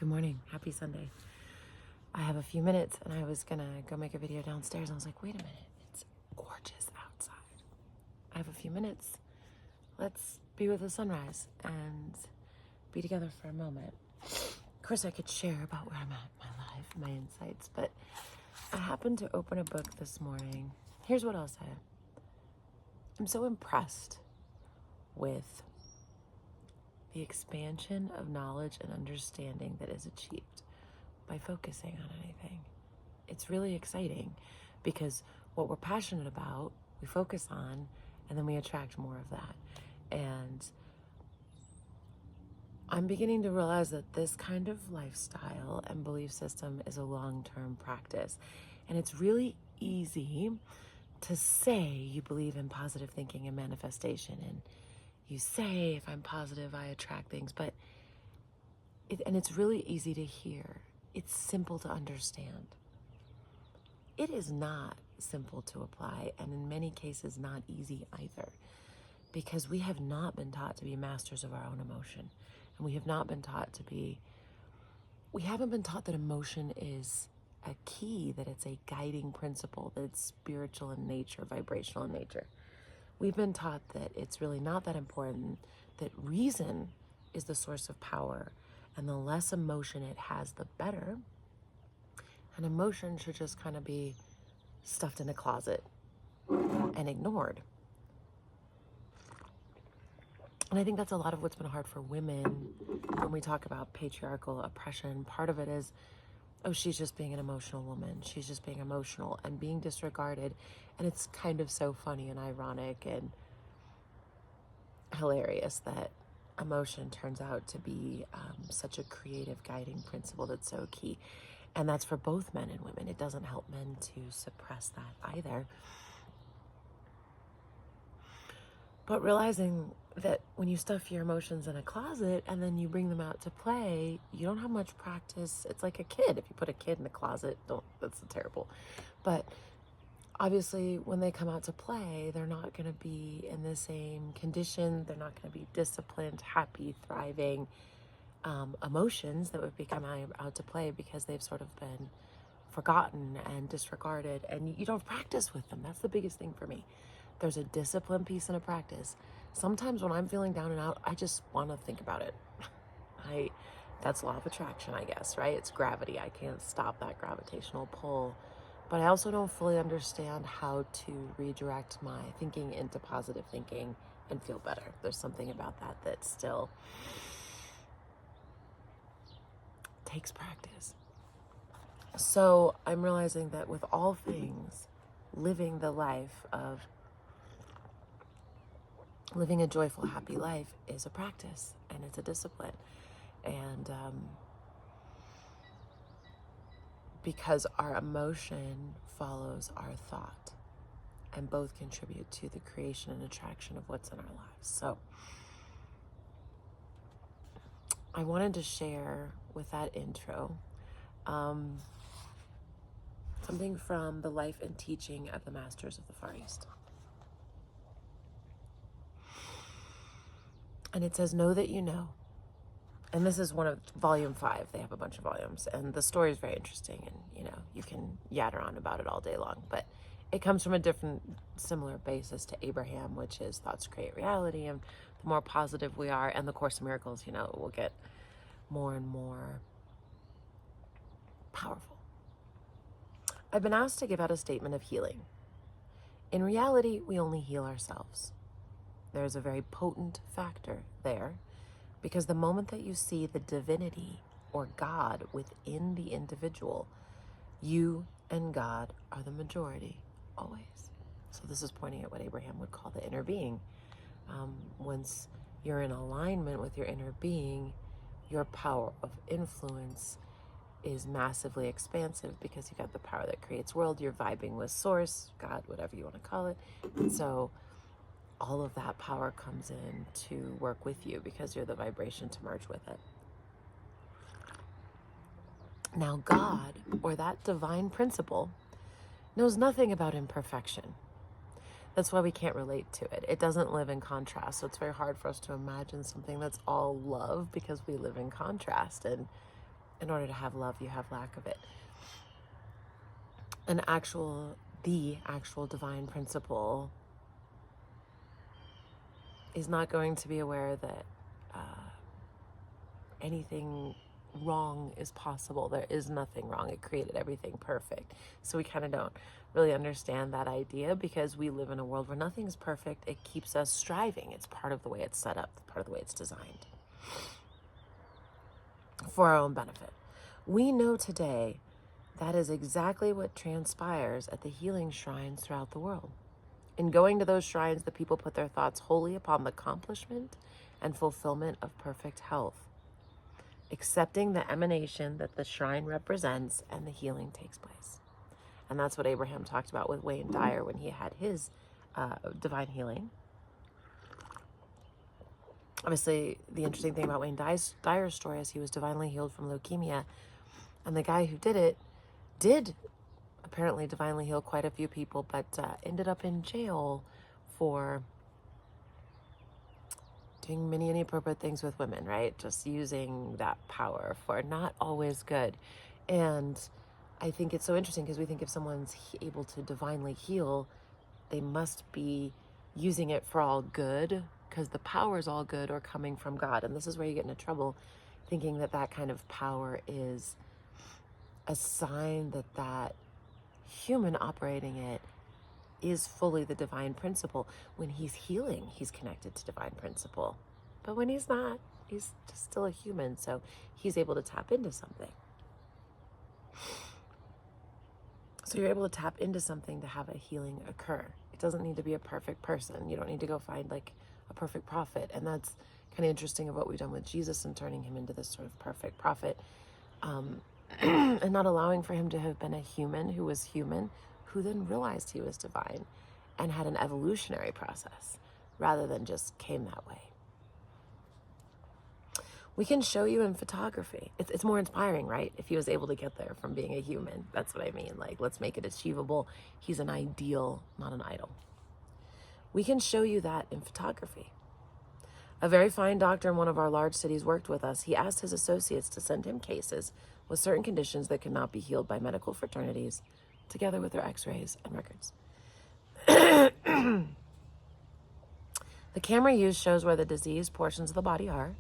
Good morning. Happy Sunday. I have a few minutes and I was gonna go make a video downstairs. I was like, wait a minute, it's gorgeous outside. I have a few minutes. Let's be with the sunrise and be together for a moment. Of course, I could share about where I'm at in my life, my insights, but I happened to open a book this morning. Here's what I'll say. I'm so impressed with the expansion of knowledge and understanding that is achieved by focusing on anything. It's really exciting because what we're passionate about, we focus on, and then we attract more of that. And I'm beginning to realize that this kind of lifestyle and belief system is a long-term practice. And it's really easy to say you believe in positive thinking and manifestation, and you say, if I'm positive, I attract things, but it's really easy to hear. It's simple to understand. It is not simple to apply, and in many cases, not easy either, because we have not been taught to be masters of our own emotion, and we haven't been taught that emotion is a key, that it's a guiding principle, that it's spiritual in nature, vibrational in nature. We've been taught that it's really not that important, that reason is the source of power, and the less emotion it has, the better. And emotion should just kind of be stuffed in a closet and ignored. And I think that's a lot of what's been hard for women when we talk about patriarchal oppression. Part of it is, oh, she's just being an emotional woman. She's just being emotional and being disregarded. And it's kind of so funny and ironic and hilarious that emotion turns out to be such a creative guiding principle that's so key. And that's for both men and women. It doesn't help men to suppress that either. But realizing that when you stuff your emotions in a closet and then you bring them out to play, you don't have much practice. It's like a kid. If you put a kid in a closet, that's terrible. But obviously, when they come out to play, they're not going to be in the same condition. They're not going to be disciplined, happy, thriving emotions that would be coming out to play because they've sort of been forgotten and disregarded. And you don't practice with them. That's the biggest thing for me. There's a discipline piece and a practice. Sometimes when I'm feeling down and out, I just want to think about it. That's law of attraction, I guess, right? It's gravity. I can't stop that gravitational pull. But I also don't fully understand how to redirect my thinking into positive thinking and feel better. There's something about that still takes practice. So I'm realizing that with all things, living the life of living a joyful, happy life is a practice and it's a discipline. And because our emotion follows our thought, and both contribute to the creation and attraction of what's in our lives. So I wanted to share with that intro something from the life and teaching of the Masters of the Far East. And it says, know that you know. And this is one of volume 5. They have a bunch of volumes. And the story is very interesting. And, you can yatter on about it all day long. But it comes from a different, similar basis to Abraham, which is thoughts create reality. And the more positive we are, and the Course in Miracles, will get more and more powerful. I've been asked to give out a statement of healing. In reality, we only heal ourselves. There's a very potent factor there, because the moment that you see the divinity or God within the individual, you and God are the majority, always. So this is pointing at what Abraham would call the inner being. Once you're in alignment with your inner being, your power of influence is massively expansive because you got the power that creates world. You're vibing with source, God, whatever you want to call it. And so all of that power comes in to work with you because you're the vibration to merge with it. Now, God, or that divine principle, knows nothing about imperfection. That's why we can't relate to it. It doesn't live in contrast. So it's very hard for us to imagine something that's all love because we live in contrast. And in order to have love, you have lack of it. The actual divine principle is not going to be aware that anything wrong is possible. There is nothing wrong. It created everything perfect. So we kind of don't really understand that idea because we live in a world where nothing is perfect. It keeps us striving. It's part of the way it's set up, part of the way it's designed for our own benefit. We know today that is exactly what transpires at the healing shrines throughout the world. In going to those shrines, the people put their thoughts wholly upon the accomplishment and fulfillment of perfect health, accepting the emanation that the shrine represents, and the healing takes place. And that's what Abraham talked about with Wayne Dyer when he had his divine healing. Obviously, the interesting thing about Wayne Dyer's story is he was divinely healed from leukemia, and the guy who did it did apparently divinely heal quite a few people, but ended up in jail for doing many inappropriate things with women, right? Just using that power for not always good. And I think it's so interesting because we think if someone's able to divinely heal, they must be using it for all good because the power is all good or coming from God. And this is where you get into trouble, thinking that that kind of power is a sign that that human operating it is fully the divine principle. When he's healing, he's connected to divine principle. But when he's not, he's just still a human, so he's able to tap into something. So you're able to tap into something to have a healing occur. It doesn't need to be a perfect person. You don't need to go find like a perfect prophet. And that's kind of interesting of what we've done with Jesus and turning him into this sort of perfect prophet. And not allowing for him to have been a human who was human, who then realized he was divine and had an evolutionary process rather than just came that way. We can show you in photography. It's more inspiring, right? If he was able to get there from being a human. That's what I mean. Like, let's make it achievable. He's an ideal, not an idol. We can show you that in photography. A very fine doctor in one of our large cities worked with us. He asked his associates to send him cases with certain conditions that could not be healed by medical fraternities, together with their x-rays and records. The camera used shows where the diseased portions of the body are,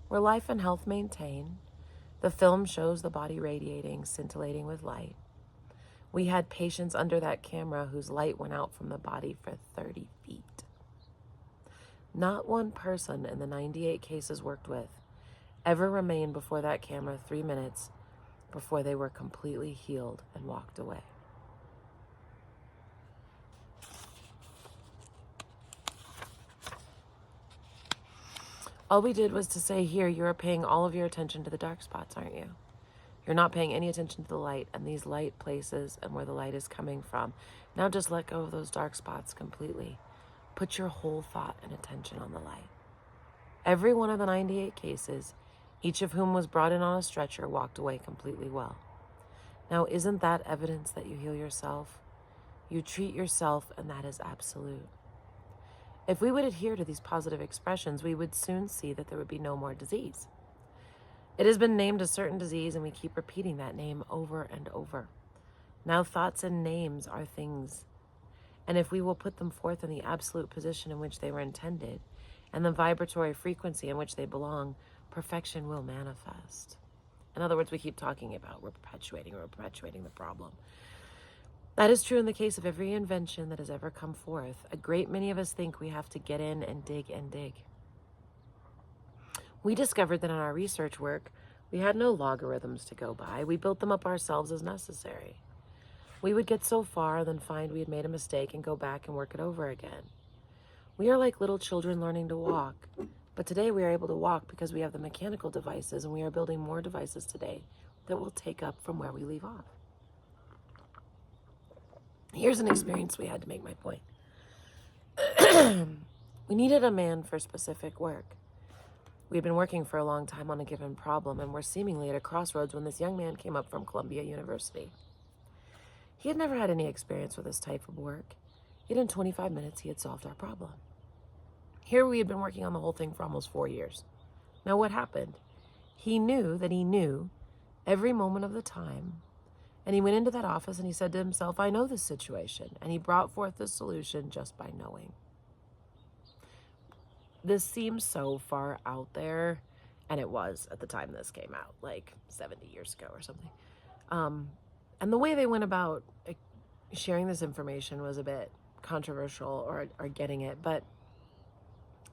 where life and health maintain. The film shows the body radiating, scintillating with light. We had patients under that camera whose light went out from the body for 30 feet. Not one person in the 98 cases worked with ever remained before that camera 3 minutes before they were completely healed and walked away. All we did was to say, here, you're paying all of your attention to the dark spots, aren't you? You're not paying any attention to the light and these light places and where the light is coming from. Now just let go of those dark spots completely. Put your whole thought and attention on the light. Every one of the 98 cases, each of whom was brought in on a stretcher, walked away completely well. Now, isn't that evidence that you heal yourself? You treat yourself, and that is absolute. If we would adhere to these positive expressions, we would soon see that there would be no more disease. It has been named a certain disease, and we keep repeating that name over and over. Now, thoughts and names are things. And if we will put them forth in the absolute position in which they were intended, and the vibratory frequency in which they belong, perfection will manifest. In other words, we keep talking about we're perpetuating the problem. That is true in the case of every invention that has ever come forth. A great many of us think we have to get in and dig and dig. We discovered that in our research work, we had no logarithms to go by. We built them up ourselves as necessary. We would get so far, then find we had made a mistake and go back and work it over again. We are like little children learning to walk, but today we are able to walk because we have the mechanical devices, and we are building more devices today that will take up from where we leave off. Here's an experience we had to make my point. We needed a man for specific work. We had been working for a long time on a given problem and were seemingly at a crossroads when this young man came up from Columbia University. He had never had any experience with this type of work, yet in 25 minutes he had solved our problem. Here we had been working on the whole thing for almost 4 years. Now what happened? He knew that he knew, every moment of the time. And he went into that office and he said to himself, I know this situation. And he brought forth the solution just by knowing. This seems so far out there, and it was at the time this came out, like 70 years ago or something. And the way they went about sharing this information was a bit controversial or getting it, but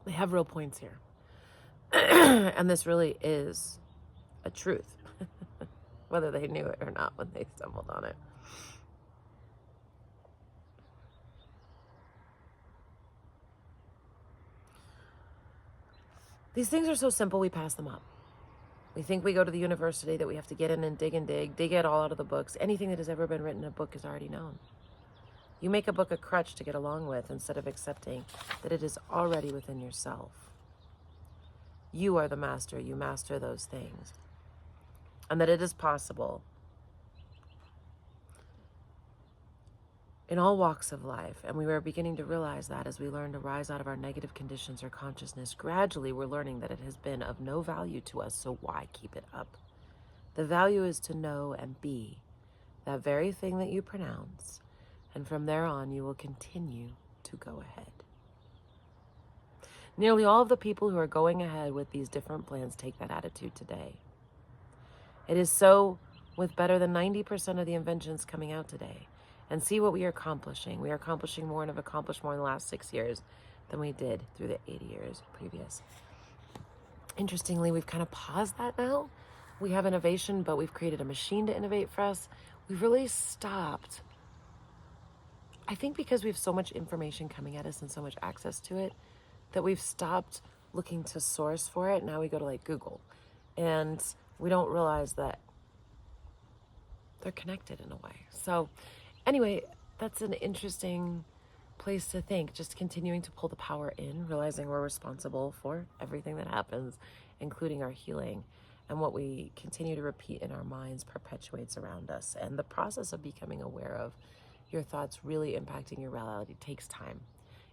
they have real points here. And this really is a truth, whether they knew it or not when they stumbled on it. These things are so simple, we pass them up. We think we go to the university that we have to get in and dig it all out of the books. Anything that has ever been written in a book is already known. You make a book a crutch to get along with instead of accepting that it is already within yourself. You are the master. You master those things. And that it is possible in all walks of life. And we were beginning to realize that as we learn to rise out of our negative conditions or consciousness, gradually we're learning that it has been of no value to us, so why keep it up? The value is to know and be that very thing that you pronounce, and from there on you will continue to go ahead. Nearly all of the people who are going ahead with these different plans take that attitude today. It is so with better than 90% of the inventions coming out today. And see what we are accomplishing. We are accomplishing more and have accomplished more in the last 6 years than we did through the 80 years previous. Interestingly, we've kind of paused that now. We have innovation, but we've created a machine to innovate for us. We've really stopped. I think because we have so much information coming at us and so much access to it, that we've stopped looking to source for it. Now we go to like Google. And we don't realize that they're connected in a way. So anyway, that's an interesting place to think, just continuing to pull the power in, realizing we're responsible for everything that happens, including our healing. And what we continue to repeat in our minds perpetuates around us. And the process of becoming aware of your thoughts really impacting your reality takes time.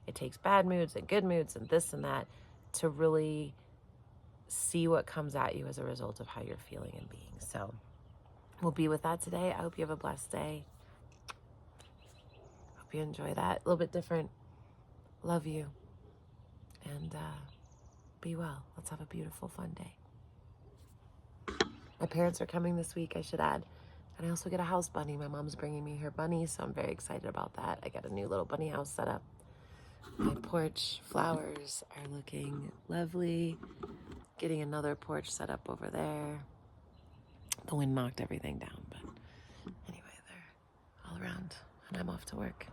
It takes bad moods and good moods and this and that to really see what comes at you as a result of how you're feeling and being. So we'll be with that today. I hope you have a blessed day. Hope you enjoy that. A little bit different. Love you. And be well. Let's have a beautiful, fun day. My parents are coming this week, I should add. And I also get a house bunny. My mom's bringing me her bunny, so I'm very excited about that. I got a new little bunny house set up. My porch flowers are looking lovely. Getting another porch set up over there. The wind knocked everything down, but anyway, they're all around, and I'm off to work.